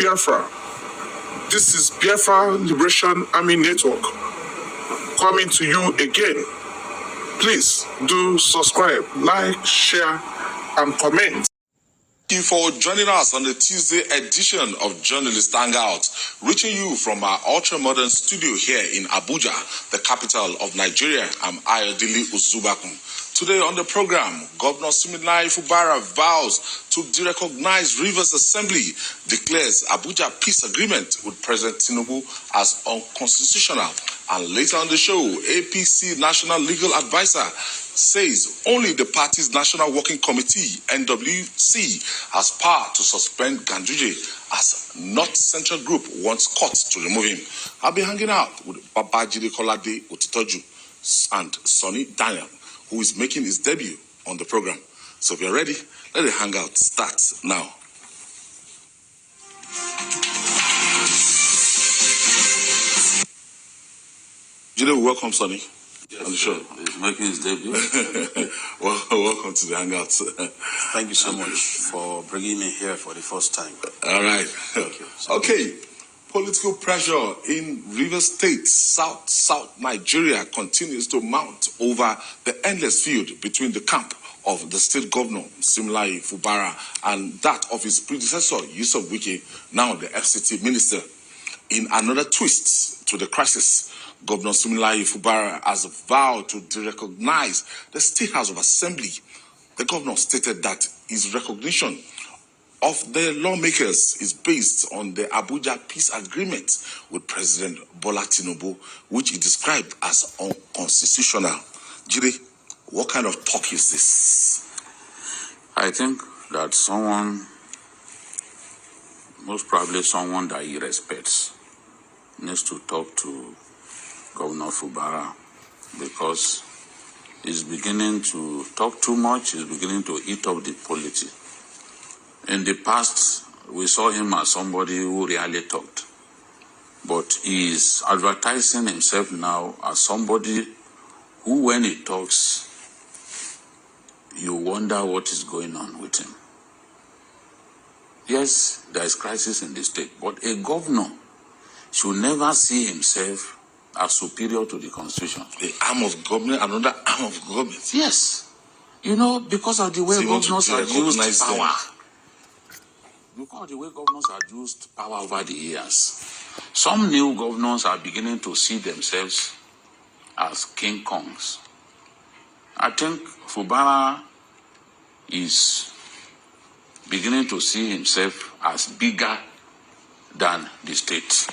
Biafra. This is Biafra Liberation Army Network coming to you again. Please do subscribe, like, share, and comment. Thank you for joining us on the Tuesday edition of Journalist Hangout, reaching you from our ultra-modern studio here in Abuja, the capital of Nigeria. I'm Ayodele Uzubakum. Today on the program, Governor Siminalayi Fubara vows to derecognize Rivers Assembly, declares Abuja peace agreement with President Tinubu as unconstitutional. And later on the show, APC National Legal Advisor says only the party's National Working Committee, NWC, has power to suspend Ganduje as North Central Group wants court to remove him. I'll be hanging out with Babajide Kolade Otitoju and Sonny Daniel, who is making his debut on the program. So if you're ready, let the hangout start now. Jide, welcome, Sonny. Yes, on the show. He's making his debut. Welcome to the hangout. Thank you so much for bringing me here for the first time. All right. Thank you. Okay. Political pressure in Rivers State, South Nigeria, continues to mount over the endless feud between the camp of the state governor, Siminalayi Fubara, and that of his predecessor, Nyesom Wike, now the FCT minister. In another twist to the crisis, Governor Siminalayi Fubara has vowed to derecognize the State House of Assembly. The governor stated that his recognition of the lawmakers is based on the Abuja Peace Agreement with President Bola Tinubu, which he described as unconstitutional. Jide, what kind of talk is this? I think that most probably someone that he respects, needs to talk to Governor Fubara, because he's beginning to talk too much, he's beginning to eat up the polity. In the past, we saw him as somebody who really talked, but he is advertising himself now as somebody who, when he talks, you wonder what is going on with him. Yes, there is crisis in the state, but a governor should never see himself as superior to the constitution. The arm of government, another arm of government. Yes. You know, because of the way governors have used power. Because of the way governors have used power over the years. Some new governors are beginning to see themselves as King Kongs. I think Fubara is beginning to see himself as bigger than the state.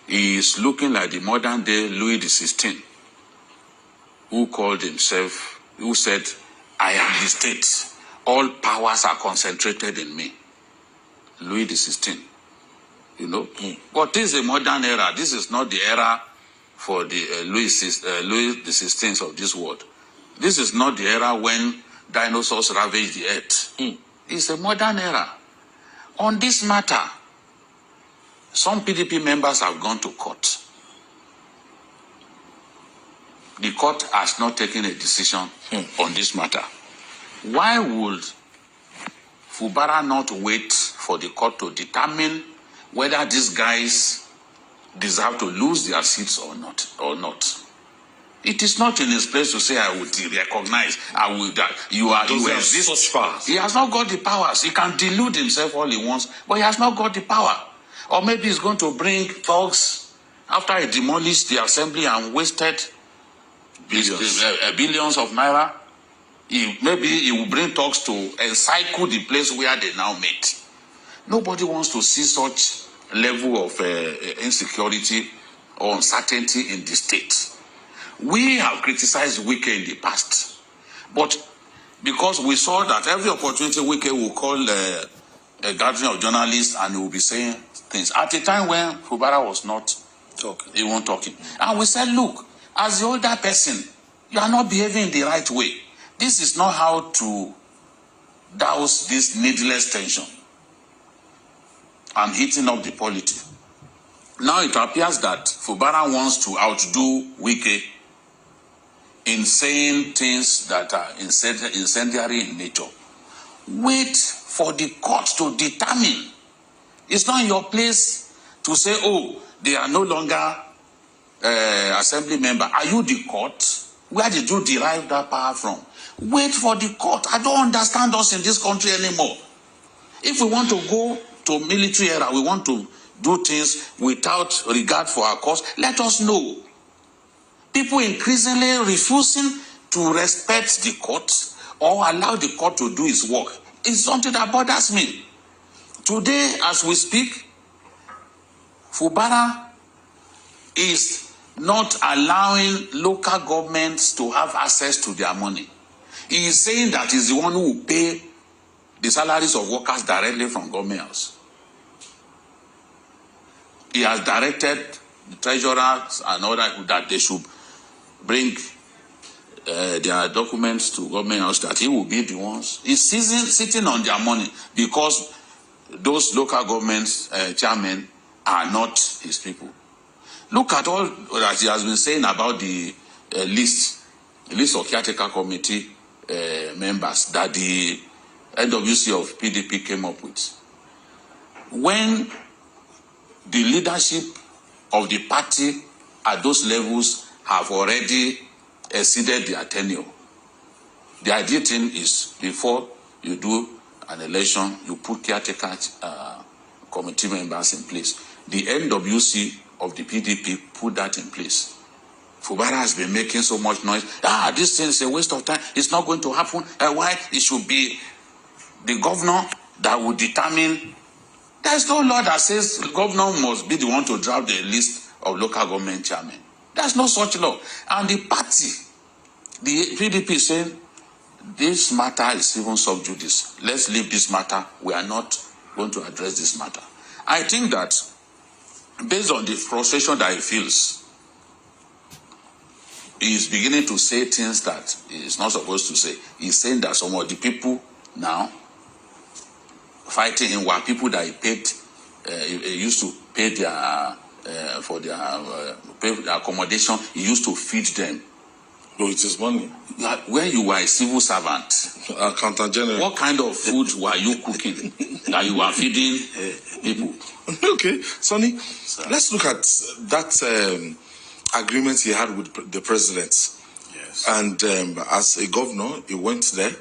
He is looking like the modern day Louis XVI, who said, I am the state. All powers are concentrated in me. Louis XVI, you know. But this is a modern era. This is not the era for the Louis XVI of this world. This is not the era when dinosaurs ravaged the earth. It's a modern era. On this matter, some PDP members have gone to court. The court has not taken a decision on this matter. Why would Fubara not wait for the court to determine whether these guys deserve to lose their seats or not? It is not in his place to say, I will recognize, you exist. Such powers. He has not got the powers. He can delude himself all he wants, but he has not got the power. Or maybe he's going to bring thugs after he demolished the assembly and wasted billions of naira. Maybe he will bring thugs to encircle the place where they now meet. Nobody wants to see such level of insecurity or uncertainty in the state. We have criticized Wike in the past, but because we saw that every opportunity Wike will call a gathering of journalists and he will be saying things. At a time when Fubara was not talking, he wasn't talking. And we said, look, as the older person, you are not behaving in the right way. This is not how to douse this needless tension and heating up the polity. Now it appears that Fubara wants to outdo Wike in saying things that are incendiary in nature. Wait for the court to determine It's not your place to say, oh, they are no longer assembly member. Are you the court? Where did you derive that power from? Wait for the court. I don't understand us in this country anymore. If we want to go to military era, we want to do things without regard for our cause, let us know. People increasingly refusing to respect the court or allow the court to do its work is something that bothers me. Today, as we speak, Fubara is not allowing local governments to have access to their money. He is saying that he's the one who will pay the salaries of workers directly from government house. He has directed the treasurers and others that they should bring their documents to government house, that he will be the ones. He's sitting on their money because those local governments chairmen are not his people. Look at all that he has been saying about the list of caretaker committee members that the NWC of PDP came up with. When the leadership of the party at those levels have already exceeded their tenure, the ideal thing is before you do an election, you put caretaker committee members in place. The NWC of the PDP put that in place. Fubara has been making so much noise. This thing is a waste of time. It's not going to happen. Why? It should be the governor that will determine. There's no law that says the governor must be the one to draft the list of local government chairmen. There's no such law. And the party, the PDP is saying, this matter is even sub judice. Let's leave this matter. We are not going to address this matter. I think that based on the frustration that he feels, he is beginning to say things that he is not supposed to say. He's saying that some of the people now fighting him were people that he paid, he used to pay their for their accommodation. He used to feed them. No, it is money. When you were a civil servant, Accountant General, what kind of food were you cooking that you were feeding people? Okay, Sonny, let's look at that agreement he had with the president. Yes. And as a governor, he went there,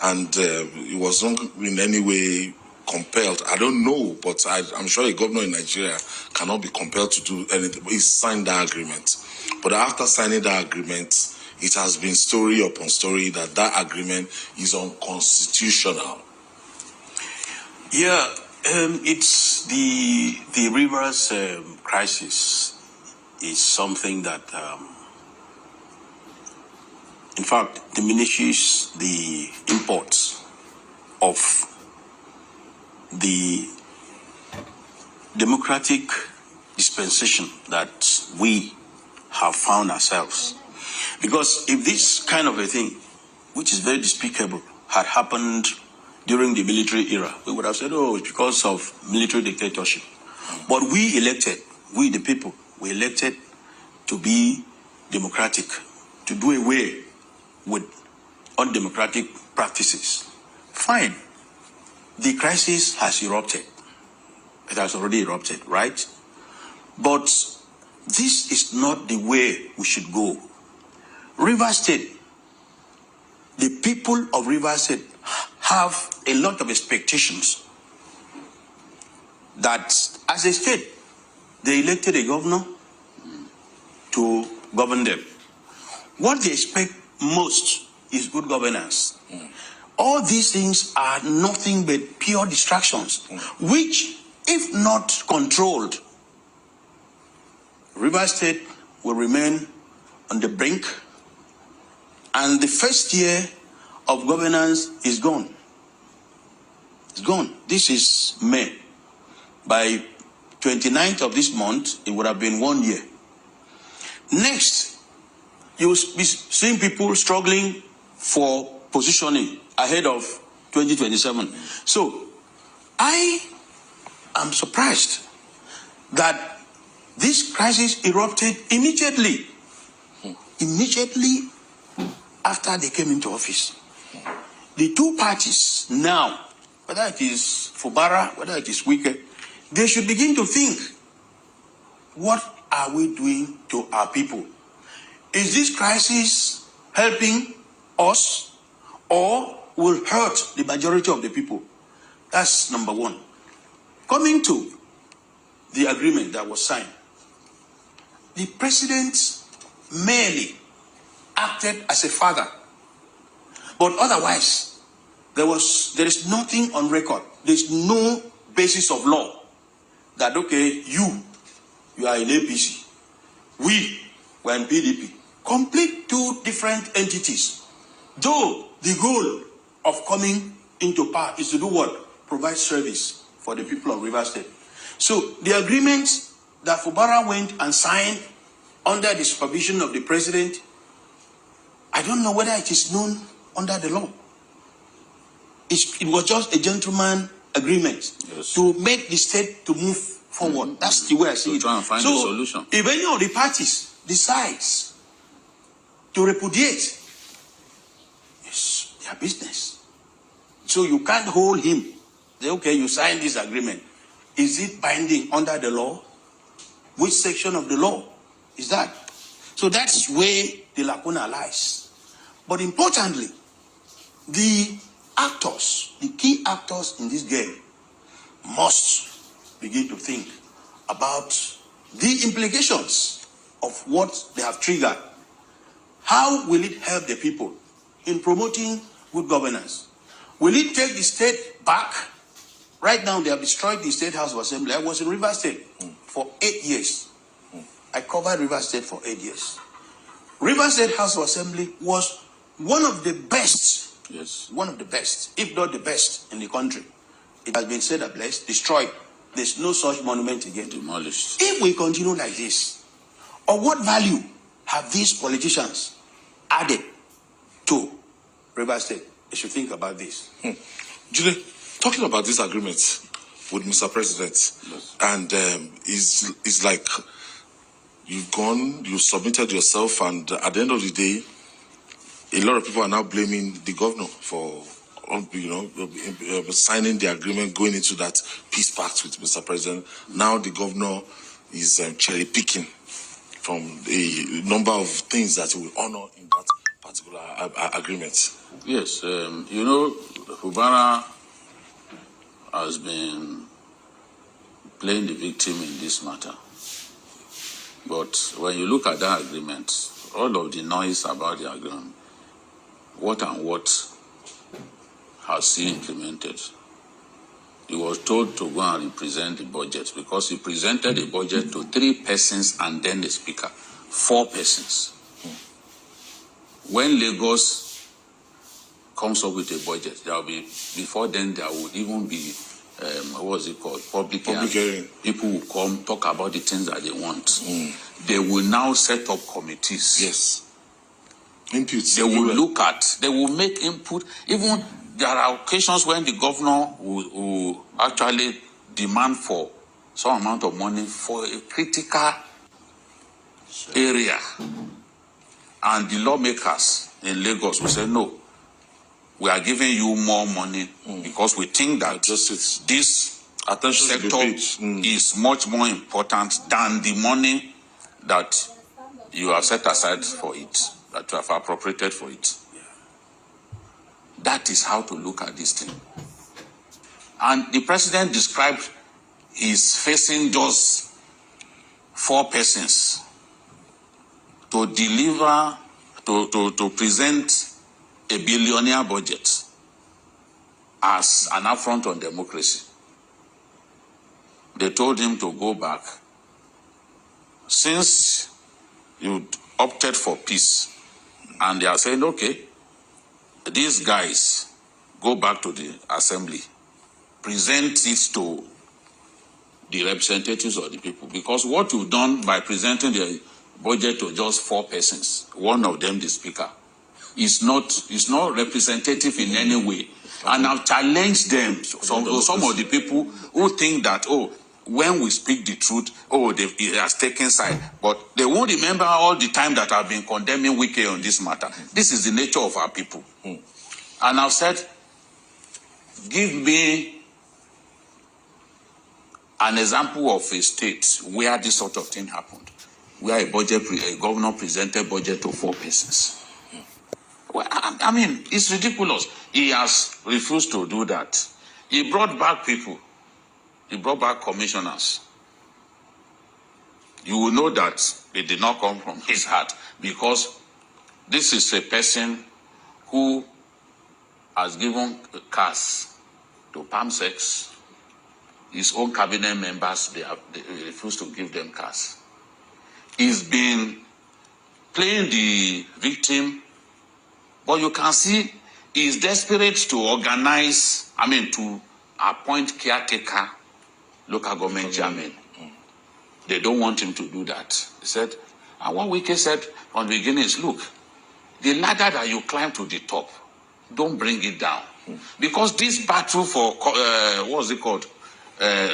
and he was not in any way compelled. I don't know, but I'm sure a governor in Nigeria cannot be compelled to do anything. He signed that agreement. But after signing that agreement, it has been story upon story that agreement is unconstitutional. Yeah, it's the rivers crisis is something that, in fact, diminishes the imports of the democratic dispensation that we have found ourselves. Because if this kind of a thing, which is very despicable, had happened during the military era, we would have said, oh, it's because of military dictatorship. But we elected, we the people, we elected to be democratic, to do away with undemocratic practices. Fine. The crisis has erupted. It has already erupted, right? But this is not the way we should go. Rivers State, the people of Rivers State have a lot of expectations that as a state, they elected a governor to govern them. What they expect most is good governance. All these things are nothing but pure distractions, which, if not controlled, Rivers State will remain on the brink, and the first year of governance is gone. It's gone. This is May. By 29th of this month, it would have been 1 year. Next, you will be seeing people struggling for positioning ahead of 2027. So, I am surprised that this crisis erupted immediately after they came into office. The two parties now, whether it is Fubara, whether it is Wike, they should begin to think, what are we doing to our people? Is this crisis helping us or will hurt the majority of the people? That's number one. Coming to the agreement that was signed, the president merely acted as a father, but otherwise there is nothing on record. There's no basis of law that, okay, you are in APC, we were in PDP. Complete two different entities. Though the goal of coming into power is to do what? Provide service for the people of Rivers State. So the agreement that Fubara went and signed under the supervision of the president, I don't know whether it is known under the law. It was just a gentleman agreement, yes, to make the state to move forward. That's the way I see it. Try and find a solution. If any of the parties decides to repudiate, it's their business. So you can't hold him. Say, okay, you signed this agreement. Is it binding under the law? Which section of the law is that? So that's where the lacuna lies. But importantly, the actors, the key actors in this game, must begin to think about the implications of what they have triggered. How will it help the people in promoting good governance? Will it take the state back? Right now, they have destroyed the State House of Assembly. I was in Rivers State for 8 years. I covered Rivers State for 8 years. Rivers State House of Assembly was one of the best, yes, one of the best, if not the best in the country. It has been said ablaze, destroyed. There's no such monument again. Demolished. If we continue like this, or what value have these politicians added to Rivers State? They should think about this. Julie, talking about this agreement with Mr. President, yes, and it's like you've gone, you submitted yourself, and at the end of the day, a lot of people are now blaming the governor for, signing the agreement, going into that peace pact with Mr. President. Now the governor is cherry picking from a number of things that he will honor in that particular agreement. Yes, Fubara has been playing the victim in this matter. But when you look at that agreement, all of the noise about the agreement, what and what has he implemented? He was told to go and represent the budget because he presented the budget to 3 persons and then the speaker, 4 persons. When Lagos comes up with a budget, there will be, before then there would even be, public hearing. People will come, talk about the things that they want. They will now set up committees. Yes. Inputs. They will look at, they will make input. Even there are occasions when the governor will actually demand for some amount of money for a critical area. And the lawmakers in Lagos will say, no, we are giving you more money because we think that this sector is much more important than the money that you have set aside for it, that you have appropriated for it. That is how to look at this thing. And the president described he's facing just 4 persons to deliver, to present a billionaire budget as an affront on democracy. They told him to go back. Since you opted for peace, and they are saying, okay, these guys go back to the assembly, present it to the representatives of the people. Because what you've done by presenting the budget to just 4 persons, one of them the speaker, is not representative in any way. And I've challenged them, some of the people who think that, when we speak the truth, it has taken side. But they won't remember all the time that I've been condemning Wike on this matter. This is the nature of our people. And I've said, give me an example of a state where this sort of thing happened, where a governor presented budget to 4 persons. Well, I mean, it's ridiculous. He has refused to do that. He brought back people. He brought back commissioners. You will know that it did not come from his heart, because this is a person who has given cars to PAMSEX. His own cabinet members, they refuse to give them cars. He's been playing the victim, but you can see he's desperate to organize, to appoint caretaker local government chairman. They don't want him to do that. He said, and what Wike said from the beginning is, look, the ladder that you climb to the top, don't bring it down. Because this battle for,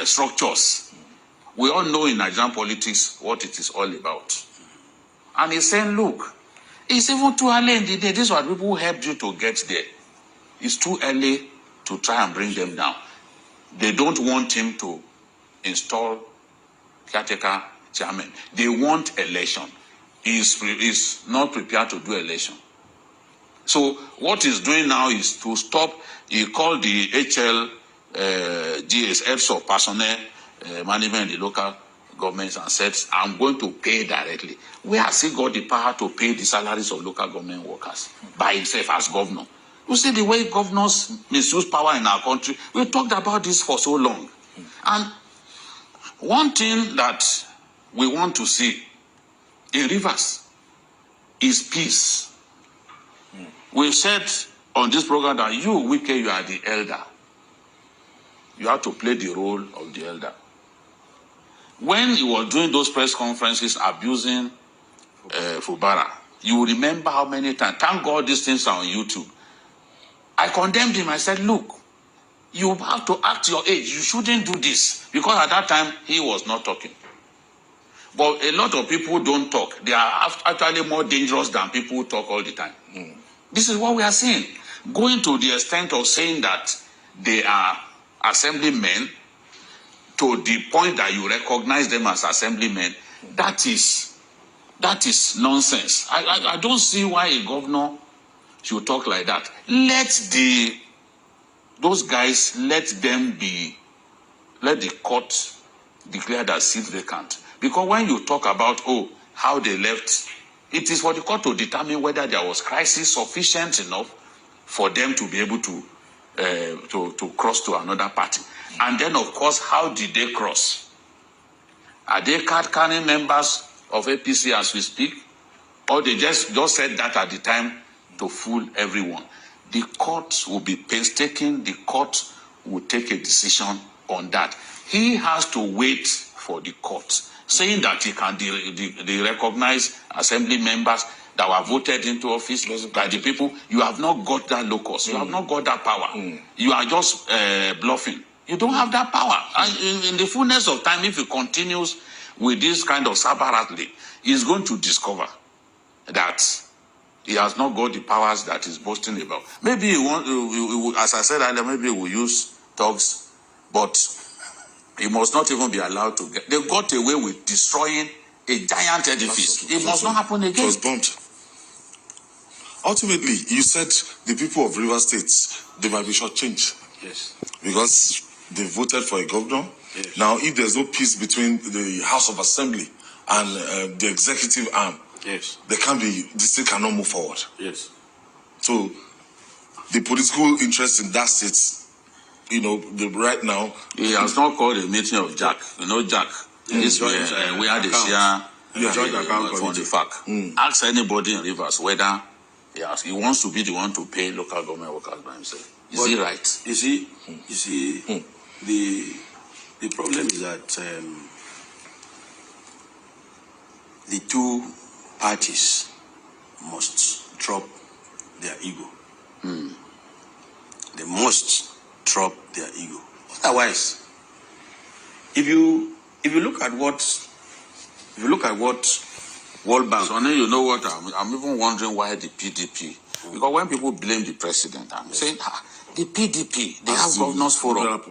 structures, we all know in Nigerian politics what it is all about. And he's saying, look, it's even too early in the day. This is what people helped you to get there. It's too early to try and bring them down. They don't want him to install caretaker chairman. They want election. He's not prepared to do election. So what he's doing now is to stop. He called the GS, heads of personnel management in the local governments, and said, I'm going to pay directly. Where has he got the power to pay the salaries of local government workers? By himself as governor. You see the way governors misuse power in our country. We talked about this for so long. And one thing that we want to see in Rivers is peace. We've said on this program that you, Wike, you are the elder. You have to play the role of the elder. When you were doing those press conferences abusing Fubara, you remember how many times, thank God these things are on YouTube. I condemned him. I said, look, you have to act your age. You shouldn't do this. Because at that time, he was not talking. But a lot of people don't talk. They are actually more dangerous than people who talk all the time. This is what we are seeing. Going to the extent of saying that they are assemblymen, to the point that you recognize them as assemblymen, that is nonsense. I don't see why a governor should talk like that. Those guys, let the court declare that seat vacant. Because when you talk about, how they left, it is for the court to determine whether there was crisis sufficient enough for them to be able to cross to another party. And then, of course, how did they cross? Are they card-carrying members of APC as we speak? Or they just said that at the time to fool everyone? The court will be painstaking. The court will take a decision on that. He has to wait for the court, saying that he can they recognize assembly members that were voted into office by the people. You have not got that locus. You have not got that power. You are just bluffing. You don't have that power. And in the fullness of time, if he continues with this kind of sabarately, he's going to discover that he has not got the powers that he's boasting about. Maybe he want, as I said earlier, maybe he will use thugs, but he must not even be allowed to get. They got away with destroying a giant edifice. It must not happen again. It was bombed. Ultimately, you said the people of Rivers State, they might be shortchanged. Yes. Because they voted for a governor. Yes. Now, if there's no peace between the House of Assembly and the executive arm, yes, the state cannot move forward. Yes. So, the political interest in that state, right now. He has not called a meeting of Jack. Jack is where they share for the fact. Ask anybody in Rivers whether he wants to be the one to pay local government workers by himself. Is he right? You see, the problem is that the two parties must drop their ego. They must drop their ego. Otherwise, if you look at what World Bank. So now you know what I'm even wondering why the PDP. Because when people blame the president, I'm saying the PDP, they have governors forum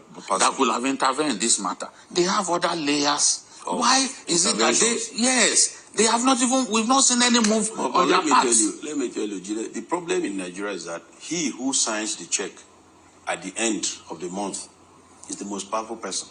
that could have intervened in this matter. they have other layers. Why is it that they have not even, we've not seen any move on their parts? Let me tell you, Jide, the problem in Nigeria is that he who signs the check at the end of the month is the most powerful person.